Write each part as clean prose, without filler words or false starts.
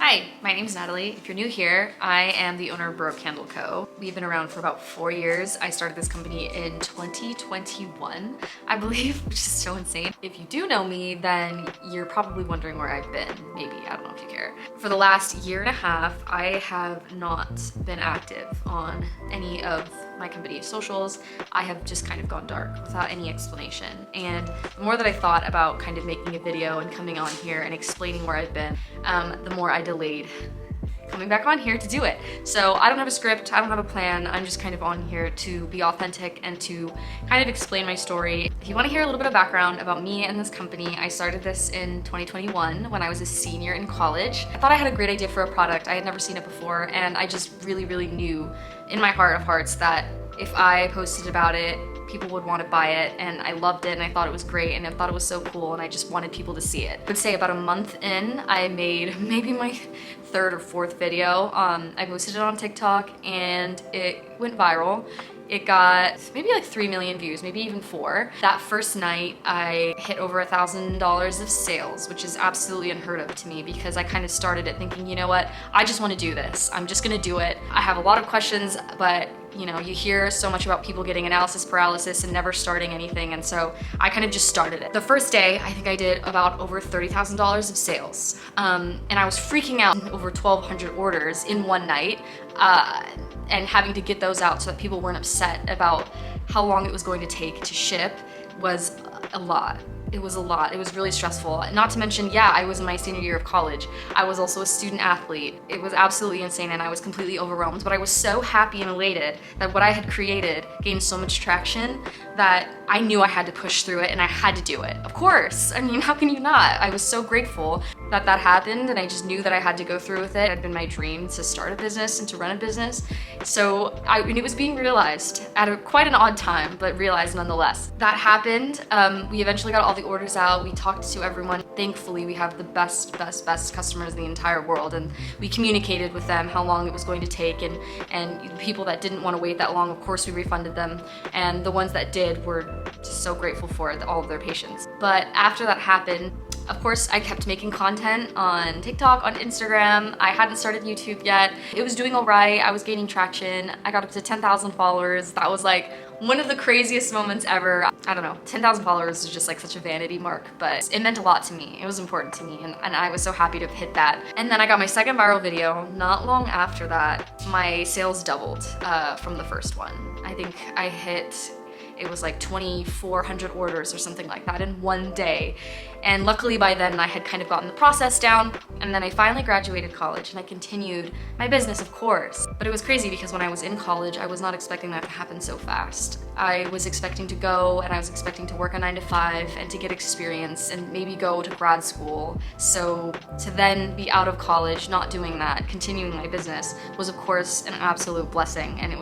Hi, my name's Natalie. If you're new here, I am the owner of Broke Candle Co. We've been around for about 4 years. I started this company in 2021, I believe, which is so insane. If you do know me, then you're probably wondering where I've been. Maybe, I don't know if you care. For the last year and a half, I have not been active on any of my company's socials. I have just kind of gone dark without any explanation. And the more that I thought about kind of making a video and coming on here and explaining where I've been, the more I delayed coming back on here to do it. So I don't have a script, I don't have a plan, I'm just kind of on here to be authentic and to kind of explain my story. If you want to hear a little bit of background about me and this company, I started this in 2021 when I was a senior in college. I thought I had a great idea for a product, I had never seen it before, and I just really knew in my heart of hearts that if I posted about it, people would want to buy it, and I loved it and I thought it was great and I thought it was so cool and I just wanted people to see it. I would say about a month in, I made maybe my third or fourth video. I posted it on TikTok and it went viral. It got maybe like 3 million views, maybe even 4. That first night, I hit over $1,000 of sales, which is absolutely unheard of to me because I kind of started it thinking, you know what, I just want to do this. I'm just gonna do it. I have a lot of questions, but you know, you hear so much about people getting analysis paralysis and never starting anything, and so I kind of just started it. The first day, I think I did about over $30,000 of sales, and I was freaking out. Over 1,200 orders in one night, and having to get those out so that people weren't upset about how long it was going to take to ship was a lot. It was a lot. It was really stressful. Not to mention, yeah, I was in my senior year of college. I was also a student athlete. It was absolutely insane and I was completely overwhelmed, but I was so happy and elated that what I had created gained so much traction that I knew I had to push through it and I had to do it. Of course, I mean, how can you not? I was so grateful that that happened and I just knew that I had to go through with it. It had been my dream to start a business and to run a business. So it was being realized at quite an odd time, but realized nonetheless. That happened. We eventually got all the orders out. We talked to everyone. Thankfully, we have the best customers in the entire world, and we communicated with them how long it was going to take, and the people that didn't want to wait that long, of course, we refunded them, and the ones that did were just so grateful for all of their patience. But after that happened, of course, I kept making content on TikTok, on Instagram. I hadn't started YouTube yet. It was doing all right. I was gaining traction. I got up to 10,000 followers. That was like one of the craziest moments ever. I don't know, 10,000 followers is just like such a vanity mark, but it meant a lot to me. It was important to me, and I was so happy to have hit that. And then I got my second viral video. Not long after that, my sales doubled from the first one. I think I hit, it was like 2,400 orders or something like that in one day. And luckily by then I had kind of gotten the process down, and then I finally graduated college and I continued my business, of course. But it was crazy because when I was in college, I was not expecting that to happen so fast. I was expecting to go and I was expecting to work a 9 to 5 and to get experience and maybe go to grad school. So to then be out of college, not doing that, continuing my business was of course an absolute blessing, and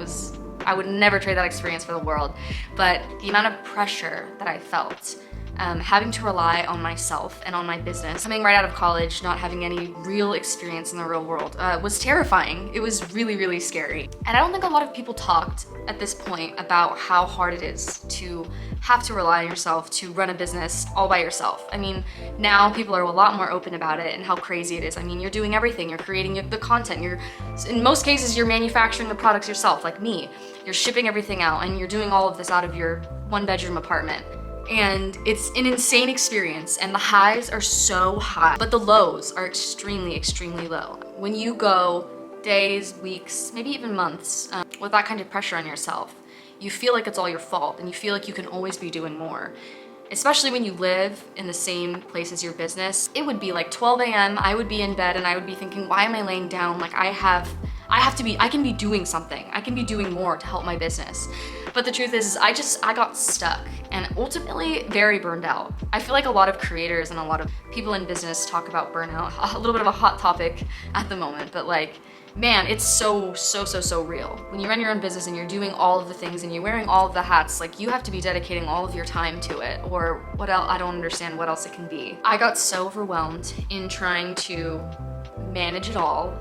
I would never trade that experience for the world. But the amount of pressure that I felt, having to rely on myself and on my business, coming right out of college, not having any real experience in the real world, was terrifying. It was really scary. And I don't think a lot of people talked at this point about how hard it is to have to rely on yourself to run a business all by yourself. I mean, now people are a lot more open about it and how crazy it is. I mean, you're doing everything. You're creating the content. In most cases, you're manufacturing the products yourself, like me. You're shipping everything out and you're doing all of this out of your 1-bedroom apartment. And it's an insane experience, and the highs are so high, but the lows are extremely low. When you go days, weeks, maybe even months with that kind of pressure on yourself, you feel like it's all your fault and you feel like you can always be doing more. Especially when you live in the same place as your business. It would be like 12 a.m. I would be in bed and I would be thinking, why am I laying down? Like I can be doing something. I can be doing more to help my business. But the truth is I got stuck and ultimately very burned out. I feel like a lot of creators and a lot of people in business talk about burnout, a little bit of a hot topic at the moment, but like, man, it's so real. When you run your own business and you're doing all of the things and you're wearing all of the hats, like you have to be dedicating all of your time to it, or what else? I don't understand what else it can be. I got so overwhelmed in trying to manage it all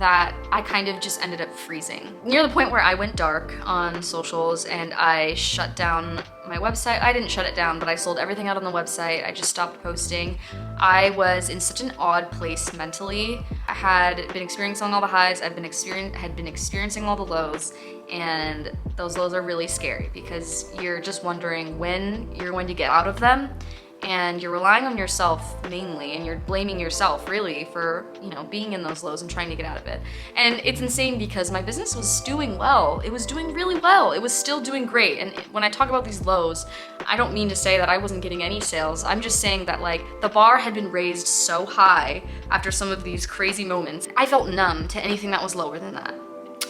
that I kind of just ended up freezing. Near the point where I went dark on socials and I shut down my website. I didn't shut it down, but I sold everything out on the website. I just stopped posting. I was in such an odd place mentally. had been experiencing all the highs, had been experiencing all the lows, and those lows are really scary because you're just wondering when you're going to get out of them, and you're relying on yourself mainly, and you're blaming yourself really for, you know, being in those lows and trying to get out of it. And it's insane because my business was doing well. It was doing really well. It was still doing great. And when I talk about these lows, I don't mean to say that I wasn't getting any sales. I'm just saying that like the bar had been raised so high after some of these crazy moments. I felt numb to anything that was lower than that.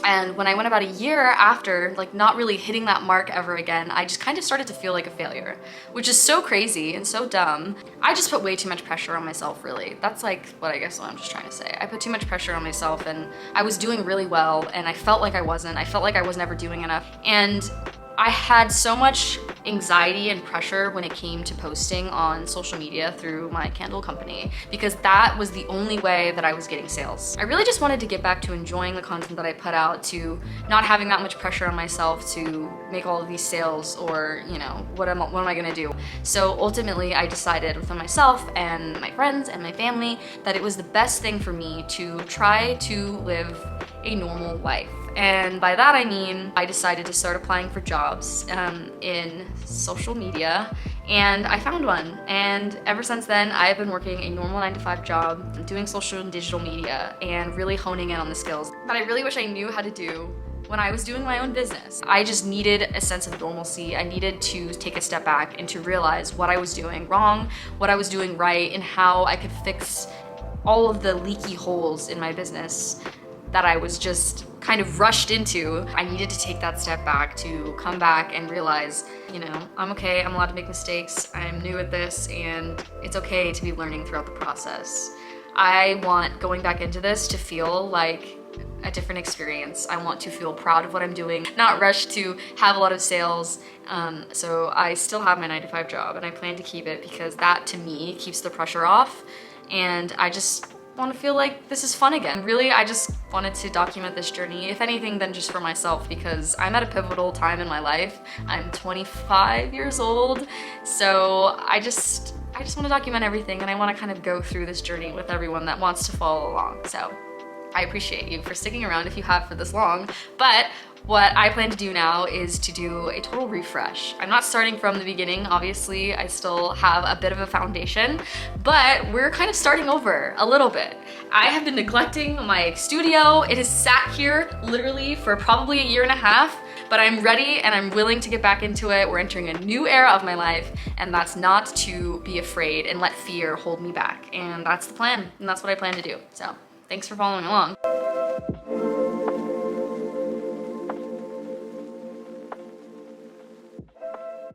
And when I went about a year after, like not really hitting that mark ever again, I just kind of started to feel like a failure, which is so crazy and so dumb. I just put way too much pressure on myself, really. That's like what I'm just trying to say. I put too much pressure on myself, and I was doing really well, and I felt like I wasn't. I felt like I was never doing enough. And I had so much anxiety and pressure when it came to posting on social media through my candle company, because that was the only way that I was getting sales. I really just wanted to get back to enjoying the content that I put out, to not having that much pressure on myself to make all of these sales, or, you know, what am I gonna do? So ultimately I decided with myself and my friends and my family that it was the best thing for me to try to live a normal life. And by that I mean I decided to start applying for jobs in social media, and I found one. And ever since then, I've been working a normal 9-to-5 job, doing social and digital media, and really honing in on the skills that I really wish I knew how to do when I was doing my own business. I just needed a sense of normalcy. I needed to take a step back and to realize what I was doing wrong, what I was doing right, and how I could fix all of the leaky holes in my business that I was just kind of rushed into. I needed to take that step back to come back and realize, you know, I'm okay, I'm allowed to make mistakes, I'm new at this, and it's okay to be learning throughout the process. I want going back into this to feel like a different experience. I want to feel proud of what I'm doing, not rush to have a lot of sales. So I still have my 9-to-5 job, and I plan to keep it because that to me keeps the pressure off, and I just want to feel like this is fun again. Really, I just wanted to document this journey, if anything then just for myself, because I'm at a pivotal time in my life. I'm 25 years old, so I just want to document everything, and I want to kind of go through this journey with everyone that wants to follow along. So I appreciate you for sticking around if you have for this long, but what I plan to do now is to do a total refresh. I'm not starting from the beginning, obviously. I still have a bit of a foundation, but we're kind of starting over a little bit. I have been neglecting my studio. It has sat here literally for probably a year and a half, but I'm ready and I'm willing to get back into it. We're entering a new era of my life, and that's not to be afraid and let fear hold me back. And that's the plan, and that's what I plan to do. So thanks for following along.